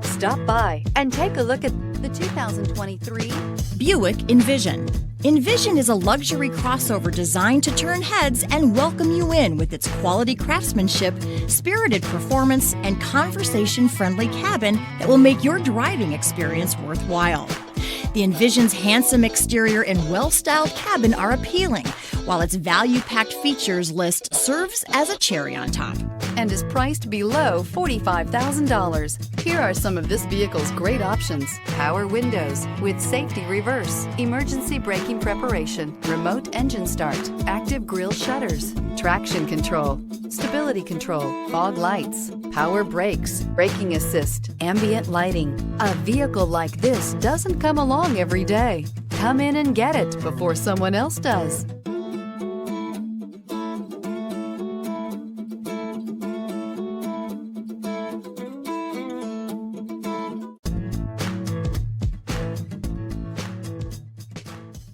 Stop by and take a look at the 2023 Buick Envision. Envision is a luxury crossover designed to turn heads and welcome you in with its quality craftsmanship, spirited performance, and conversation-friendly cabin that will make your driving experience worthwhile. The Envision's handsome exterior and well-styled cabin are appealing, while its value-packed features list serves as a cherry on top. and is priced below $45,000. Here are some of this vehicle's great options: power windows with safety reverse, emergency braking preparation, remote engine start, active grille shutters, traction control, stability control, fog lights, power brakes, braking assist, ambient lighting. A vehicle like this doesn't come along every day. Come in and get it before someone else does.